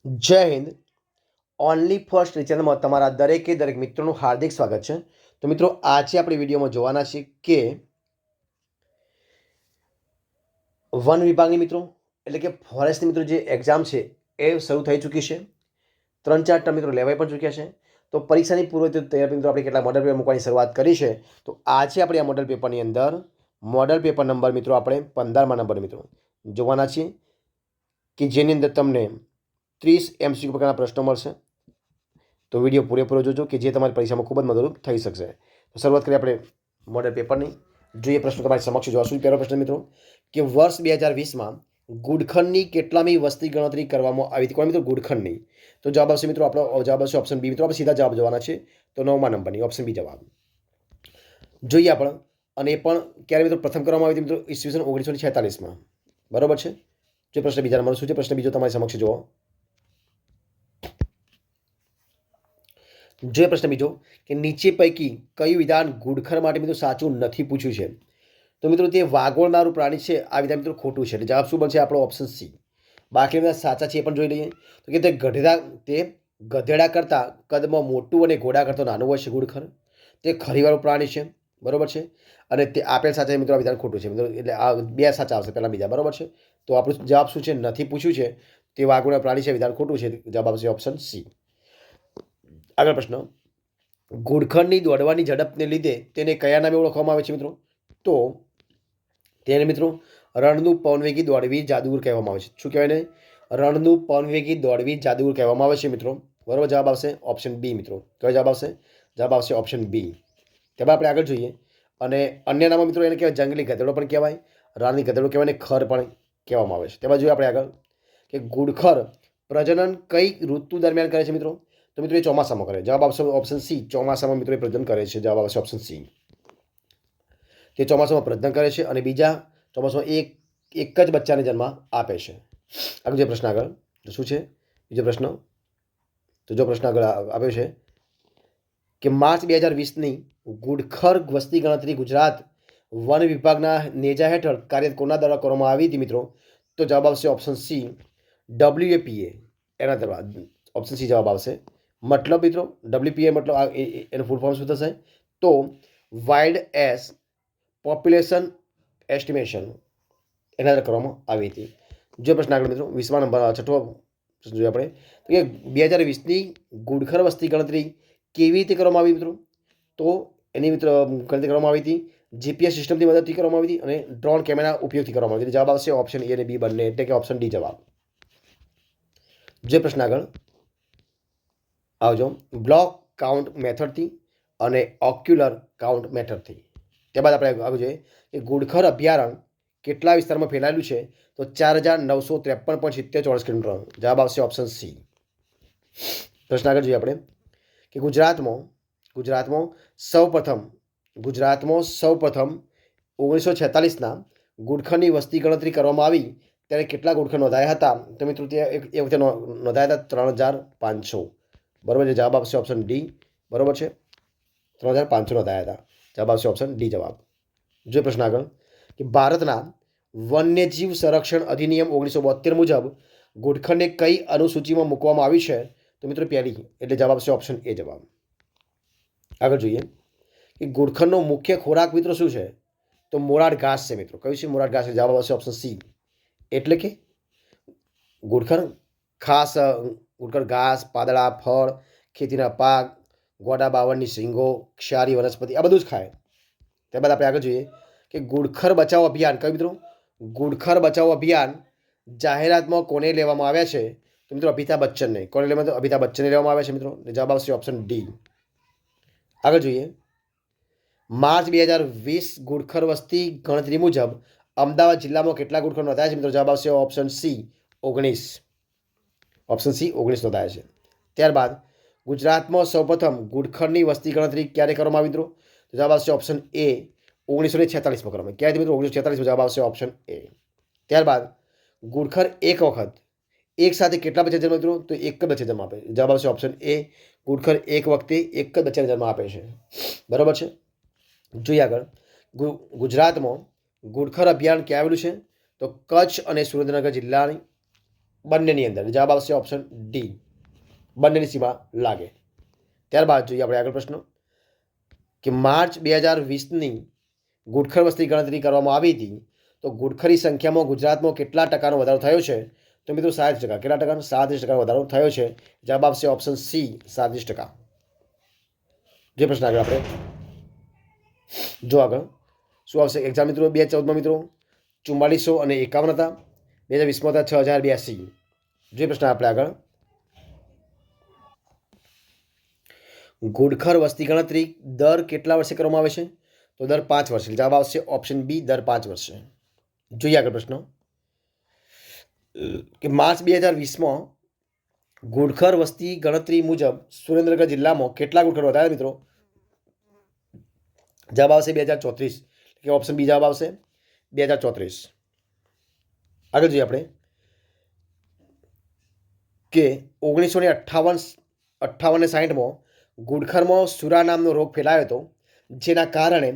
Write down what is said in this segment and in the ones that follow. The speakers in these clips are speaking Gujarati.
જય હિન્દ. ઓનલી ફર્સ્ટ ચેનલમાં તમારા દરેક મિત્રોનું હાર્દિક સ્વાગત છે. તો મિત્રો, આજે આપણે વિડીયોમાં જોવાના છીએ કે વન વિભાગની મિત્રો એટલે કે ફોરેસ્ટની મિત્રો જે એક્ઝામ છે એ શરૂ થઈ ચૂકી છે. 3-4 ટર્મ મિત્રો લેવાઈ પણ ચૂક્યા છે. તો પરીક્ષાની પૂર્વ તૈયારી મિત્રો આપણે કેટલા મોડલ પેપર મૂકવાની શરૂઆત કરી છે. તો આજે આપણે આ મોડલ પેપરની અંદર મોડલ પેપર નંબર મિત્રો આપણે 15મા નંબર મિત્રો જોવાના છીએ કે જેની અંદર તમને 30 MCQ પ્રકારના પ્રશ્નો મળશે. તો વિડીયો પૂરેપૂરો જોજો કે જે તમારી પરીક્ષામાં ખૂબ જ મદદરૂપ થઈ શકશે. તો શરૂઆત કરીએ આપણે મોડલ પેપરની. જોઈએ પ્રશ્નો તમારી સમક્ષ જોવા. શું પહેલો પ્રશ્ન મિત્રો કે વર્ષ 2020માં ગુડખંડની કેટલામી વસ્તી ગણતરી કરવામાં આવી હતી? કોણ મિત્રો? ગુડખંડની. તો જવાબ આવશે મિત્રો, આપણો જવાબ આવશે ઓપ્શન બી. મિત્રો આપણે સીધા જવાબ જોવાના છે. તો 9મા નંબરની ઓપ્શન બી જવાબ જોઈએ આપણે. અને એ પણ ક્યારે મિત્રો પ્રથમ કરવામાં આવી હતી મિત્રો? ઈસવીસન 1946માં. બરોબર છે. જે પ્રશ્ન બીજા નંબર શું છે? પ્રશ્ન બીજો તમારી સમક્ષ જુઓ. જે પ્રશ્ન બીજો કે નીચે પૈકી કયું વિધાન ઘુડખર માટે મિત્રો સાચું નથી પૂછ્યું છે? તો મિત્રો તે વાગોળનારું પ્રાણી છે. આ વિધાન મિત્રો ખોટું છે. એટલે જવાબ શું બનશે? આપણો ઓપ્શન સી. બાકી બધા સાચા છે એ પણ જોઈ લઈએ. તો કે તે ગધેડા કરતાં કદમાં મોટું અને ઘોડા કરતાં નાનું હોય છે ઘુડખર. તે ખરીવાળું પ્રાણી છે. બરોબર છે. અને તે આપેલ સાચા મિત્રો આ વિધાન ખોટું છે મિત્રો. એટલે આ બે સાચા આવશે, પહેલા બીજા. બરોબર છે. તો આપણું જવાબ શું છે? નથી પૂછ્યું છે. તે વાગોળના પ્રાણી છે, વિધાન ખોટું છે. જવાબ આવશે ઓપ્શન સી. આગળ પ્રશ્ન. ઘુડખરની દોડવાની ઝડપને લીધે તેને કયા નામે ઓળખવામાં આવે છે મિત્રો? તો તેને મિત્રો રણનું પવનવેગી દોડવી જાદુગર કહેવામાં આવે છે. શું કહેવાય ને? રણનું પવનવેગી દોડવી જાદુગર કહેવામાં આવે છે મિત્રો. બરોબર. જવાબ આવશે ઓપ્શન બી મિત્રો. કયો જવાબ આવશે? જવાબ આવશે ઓપ્શન બી. તેમાં આપણે આગળ જોઈએ. અને અન્ય નામો મિત્રો એને કહેવાય જંગલી ગધેડો પણ કહેવાય, રાણી ગધેડો કહેવાય ને ખર પણ કહેવામાં આવે છે. તેમાં જોઈએ આપણે આગળ કે ઘુડખર પ્રજનન કઈ ઋતુ દરમિયાન કરે છે મિત્રો? તો મિત્રો એ ચોમાસામાં કરે. જવાબ આવશે ઓપ્શન સી. ચોમાસામાં મિત્રો એ પ્રજનન કરે છે. જવાબ આવશે ઓપ્શન સી. તે ચોમાસામાં પ્રજનન કરે છે અને બીજા ચોમાસામાં એક જ બચ્ચાને જન્મ આપે છે. આગળ જે પ્રશ્ન આગળ તો શું છે? બીજો પ્રશ્ન. તો જો પ્રશ્ન આગળ આવ્યો છે કે માર્ચ 2020ની ઘુડખર વસ્તી ગણતરી ગુજરાત વન વિભાગના નેજા હેઠળ કાર્યરત કોના દ્વારા કરવામાં આવી હતી મિત્રો? તો જવાબ આવશે ઓપ્શન સી. WAPA એના દ્વારા. ઓપ્શન સી જવાબ આવશે. મતલબ મિત્રો WPA મતલબ એનું ફૂલ ફોર્મ શું થશે? તો વાઇલ્ડ એસ પોપ્યુલેશન એસ્ટિમેશન એના દ્વારા કરવામાં આવી હતી. જો પ્રશ્ન આગળ મિત્રો 20મા નંબર 6થો પ્રશ્ન જોઈએ આપણે. તો કે 2020ની ઘુડખર વસ્તી ગણતરી કેવી રીતે કરવામાં આવી મિત્રો? તો એની મિત્રો ગણતરી કરવામાં આવી હતી GPS સિસ્ટમની મદદથી કરવામાં આવી હતી અને ડ્રોન કેમેરા ઉપયોગથી કરવામાં આવી હતી. જવાબ આવશે ઓપ્શન એ અને બી બંને, એટલે કે ઓપ્શન ડી જવાબ. જે પ્રશ્ન આગળ આવજો. બ્લોક કાઉન્ટ મેથડથી અને ઓક્યુલર કાઉન્ટ મેથડથી. ત્યારબાદ આપણે આગળ જોઈએ કે ઘુડખર અભયારણ્ય કેટલા વિસ્તારમાં ફેલાયેલું છે? તો 4953.70 ચોરસ કિલોમીટર. જવાબ આવશે ઓપ્શન સી. પ્રશ્ન આગળ જોઈએ આપણે કે ગુજરાતમાં સૌપ્રથમ 1946ના ઘુડખરની વસ્તી ગણતરી કરવામાં આવી ત્યારે કેટલા ઘુડખર નોંધાયા હતા? તો મિત્રો તે એ વખતે નોંધાયા હતા 3500. બરોબર છે. જવાબ આવશે ઓપ્શન ડી. બરોબર છે. 3500 નોંધાયા હતા. જવાબ આવશે ઓપ્શન ડી જવાબ. જો પ્રશ્ન આગળ કે ભારતના વન્યજીવ સંરક્ષણ અધિનિયમ 1972 મુજબ ઘુડખરને કઈ અનુસૂચિમાં મૂકવામાં આવ્યું છે? તો મિત્રો પહેલી, એટલે જવાબ આવશે ઓપ્શન એ જવાબ. આગળ જોઈએ કે ઘુડખરનો મુખ્ય ખોરાક મિત્રો શું છે? તો મોરાડ ઘાસ છે મિત્રો. કયું છે? મોરાડ ઘાસ. જવાબ આવશે ઓપ્શન સી. એટલે કે ઘુડખર ઘાસ, પાંદડા, ફળ, ખેતીના પાક, ગોડા બાવળની શીંગો, ક્ષારી વનસ્પતિ આ બધું જ ખાય. ત્યારબાદ આપણે આગળ જોઈએ કે ઘુડખર બચાવ અભિયાન કયું મિત્રો? ઘુડખર બચાવ અભિયાન જાહેરાતમાં કોને લેવામાં આવ્યા છે? તો મિત્રો અમિતાભ બચ્ચનને. કોને લેવામાં? તો અમિતાભ બચ્ચનને લેવામાં આવ્યા છે મિત્રો. જવાબ આવશે ઓપ્શન ડી. આગળ જોઈએ માર્ચ 2020 ઘુડખર વસ્તી ગણતરી મુજબ અમદાવાદ જિલ્લામાં કેટલા ઘુડખર નોંધાયા છે મિત્રો? જવાબ આવશે ઓપ્શન સી 19. ઓપ્શન સી 19 નોંધાયા છે. ત્યારબાદ ગુજરાતમાં સૌપ્રથમ ઘુડખરની વસ્તી ગણતરી ક્યારે કરવામાં આવી મિત્રો? તો જવાબ આવશે ઓપ્શન એ 1946માં કરવામાં. ક્યારે મિત્રો? 1946માં. જવાબ આવશે ઓપ્શન એ. ત્યારબાદ ઘુડખર એક વખત એક સાથે કેટલા બચ્ચા જન્મ મિત્રો? તો એક જ બચ્ચા જન્મ આપે. જવાબ આવશે ઓપ્શન એ. ઘુડખર એક વખતે એક જ બચ્ચાને જન્મ આપે છે. બરાબર છે. જોઈએ આગળ. ગુજરાતમાં ઘુડખર અભયારણ્ય ક્યાં આવેલું છે? તો કચ્છ અને સુરેન્દ્રનગર જિલ્લાની બંનેની અંદર. જવાબ આવશે ઓપ્શન ડી, બંનેની સીમા લાગે. ત્યારબાદ જોઈએ આપણે આગળ પ્રશ્ન કે માર્ચ 2020ની ગુડખર વસ્તી ગણતરી કરવામાં આવી હતી, તો ગુડખરની સંખ્યામાં ગુજરાતમાં કેટલા ટકાનો વધારો થયો છે? તો મિત્રો 37%. કેટલા ટકાનો? 37% વધારો થયો છે. જવાબ આવશે ઓપ્શન સી, 37%. જે પ્રશ્ન આગળ આપણે જો આગળ શું આવશે એક્ઝામ મિત્રો 2014માં મિત્રો 4451 હતા, 2020માં હતા 6082. જે પ્રશ્ન આપણે આગળ ગુડખર વસ્તી ગણતરી દર કેટલા વર્ષે કરવામાં આવે છે? તો દર 5 વર્ષે. જવાબ આવશે ઓપ્શન બી, દર 5 વર્ષે. જોઈએ આગળ પ્રશ્ન કે માર્ચ 2020માં ગુડખર વસ્તી ગણતરી મુજબ સુરેન્દ્રનગર જિલ્લામાં કેટલા ગુડખર વધાર્યા મિત્રો? જવાબ આવશે 2034, કે ઓપ્શન બી જવાબ આવશે 2034. આગળ જોઈએ આપણે કે 1958-60માં ગુડખરમાં સુરા નામનો રોગ ફેલાયો હતો, જેના કારણે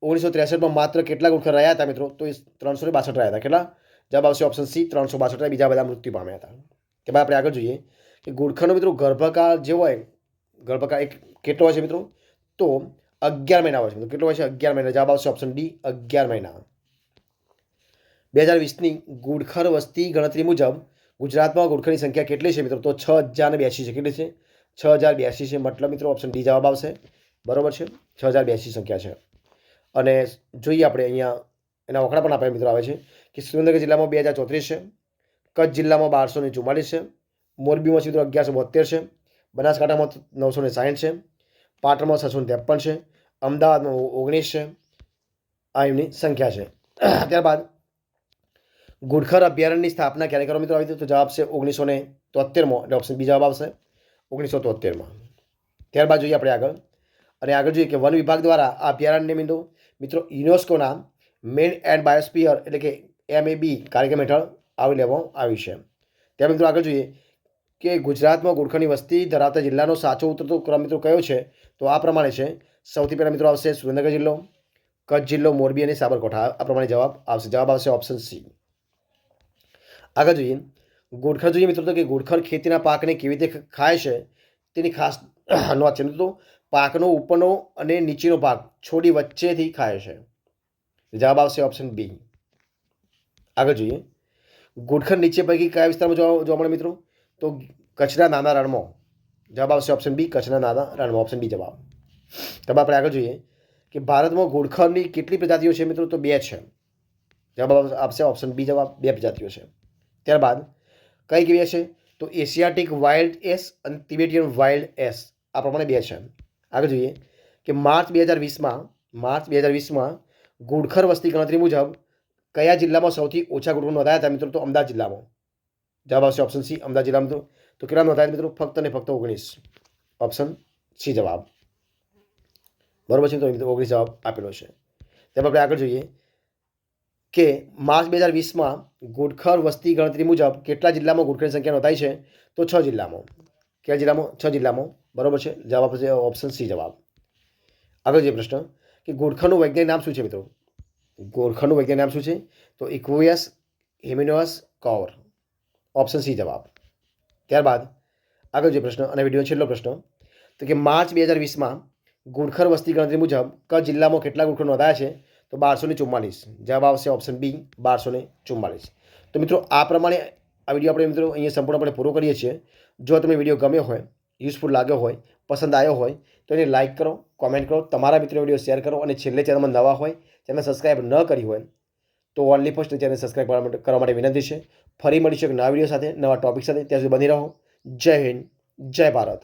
1963માં માત્ર કેટલા ગુડખર રહ્યા હતા મિત્રો? તો એ 362 રહ્યા હતા. કેટલા? જવાબ આવશે ઓપ્શન સી, 362. બીજા બધા મૃત્યુ પામ્યા હતા. તેમાં આપણે આગળ જોઈએ કે ગુડખરનો મિત્રો ગર્ભકાળ જે હોય, ગર્ભકાળ એક કેટલો હોય છે મિત્રો? તો 11 મહિના હોય છે. કેટલો હોય છે? 11 મહિના. જવાબ આવશે ઓપ્શન ડી, 11 મહિના. 2020ની ગુડખર વસ્તી ગણતરી મુજબ ગુજરાતમાં ગુડખરની સંખ્યા કેટલી છે મિત્રો? તો 6082 છે. કેટલી છે? 6082 છે. મતલબ મિત્રો ઓપ્શન ડી જવાબ આવશે. બરોબર છે, 6082 સંખ્યા છે. અને જોઈએ આપણે અહીંયા એના આંકડા પણ આપણે મિત્રો આવે છે કે સુરેન્દ્રનગર જિલ્લામાં 2034 છે, કચ્છ જિલ્લામાં 1244 છે, મોરબીમાં મિત્રો 1172 છે, બનાસકાંઠામાં 960 છે, પાટણમાં 653 છે, અમદાવાદમાં 19 છે. આ એમની સંખ્યા છે. ત્યારબાદ ગુડખર અભયારણ્યની સ્થાપના ક્યારે કરવા મિત્રો આવી હતી? તો જવાબ છે 1973માં, એટલે ઓપ્શન બી જવાબ આવશે 1973માં. ત્યારબાદ જોઈએ આપણે આગળ અને આગળ જોઈએ કે વન વિભાગ દ્વારા આ અભયારણ્ય મિત્રો યુનેસ્કોના મેન એન્ડ બાયોસ્ફિયર એટલે કે MAB કાર્યક્રમ હેઠળ આવી લેવામાં આવ્યું છે. ત્યાં મિત્રો આગળ જોઈએ કે ગુજરાતમાં ગુડખરની વસ્તી ધરાવતા જિલ્લાનો સાચો ઉતરતો ક્રમ મિત્રો કયો છે? તો આ પ્રમાણે છે. સૌથી પહેલાં મિત્રો આવશે સુરેન્દ્રનગર જિલ્લો, કચ્છ જિલ્લો, મોરબી અને સાબરકાંઠા. આ પ્રમાણે જવાબ આવશે. જવાબ આવશે ઓપ્શન સી. આગળ જોઈએ ગુડખર જોઈએ મિત્રો તો કે ગુડખર ખેતીના પાકને કેવી રીતે ખાય છે તેની ખાસ નોંધ છે. મિત્રો પાકનો ઉપરનો અને નીચેનો ભાગ છોડી વચ્ચેથી ખાય છે. જવાબ આવશે ઓપ્શન બી. આગળ જોઈએ ગુડખર નીચે પૈકી કયા વિસ્તારમાં જોવા મળે મિત્રો? તો કચ્છના નાના રણમાં. જવાબ આવશે ઓપ્શન બી, કચ્છના નાના રણમાં. ઓપ્શન બી જવાબ. તબ આપણે આગળ જોઈએ કે ભારતમાં ગુડખરની કેટલી પ્રજાતિઓ છે મિત્રો? તો 2 છે. જવાબ આપશે ઓપ્શન બી જવાબ, 2 પ્રજાતિઓ છે. ત્યારબાદ કઈ કેવી છે? તો એશિયાટિક વાઇલ્ડ એસ અને તિબેટિયન વાઇલ્ડ એસ. આ પ્રમાણે 2 છે. આગળ જોઈએ કે માર્ચ 2020માં ગુડખર વસ્તી ગણતરી મુજબ કયા જિલ્લામાં સૌથી ઓછા ગુડખર નોંધાયા હતા મિત્રો? તો અમદાવાદ જિલ્લામાં. જવાબ આવશે ઓપ્શન સી, અમદાવાદ જિલ્લામાં. તો કેટલા નોંધાયા મિત્રો? ફક્ત ને ફક્ત 19. ઓપ્શન સી જવાબ. બરોબર છે, તો 19 જવાબ આપેલો છે. તેમ આપણે આગળ જોઈએ કે માર્ચ 2020માં ગુડખર વસ્તી ગણતરી મુજબ કેટલા જિલ્લામાં ગુડખરની સંખ્યા નોંધાઈ છે? તો 6 જિલ્લામાં. કયા જિલ્લામાં? 6 જિલ્લામાં. બરોબર છે, જવાબ આપશે ઓપ્શન સી જવાબ. આગળ જે પ્રશ્ન કે ગુડખરનું વૈજ્ઞાનિક નામ શું છે મિત્રો? ગુડખરનું વૈજ્ઞાનિક નામ શું છે? તો ઇક્વિયસ હેમિનોસ કૌર. ઓપ્શન સી જવાબ. ત્યારબાદ આગળ જે પ્રશ્ન અને વિડીયો છેલ્લો પ્રશ્ન તો કે માર્ચ 2020માં ગુડખર વસ્તી ગણતરી મુજબ કચ્છ જિલ્લામાં કેટલા ગુડખર નોંધાયા છે? તો 1244. જવાબ આવશે ઓપ્શન બી, 1244. તો મિત્રો આ પ્રમાણે આ વિડીયો આપણે મિત્રો અહીંયા સંપૂર્ણપણે પૂરો કરીએ છીએ. જો તમને વિડીયો ગમ્યો હોય, યુઝફુલ લાગ્યો હોય, પસંદ આવ્યો હોય તો એને લાઇક કરો, કોમેન્ટ કરો, તમારા મિત્રો વિડીયો શેર કરો અને છેલ્લે ચેનલમાં નવા હોય, ચેનલ સબસ્ક્રાઈબ ન કરી હોય તો ઓનલી ફર્સ્ટ ચેનલ સબસ્ક્રાઈબ કરવા માટે વિનંતી છે. ફરી મળીશું એક નવા વિડીયો સાથે, નવા ટોપિક સાથે. ત્યાં સુધી બની રહો. જય હિન્દ, જય ભારત.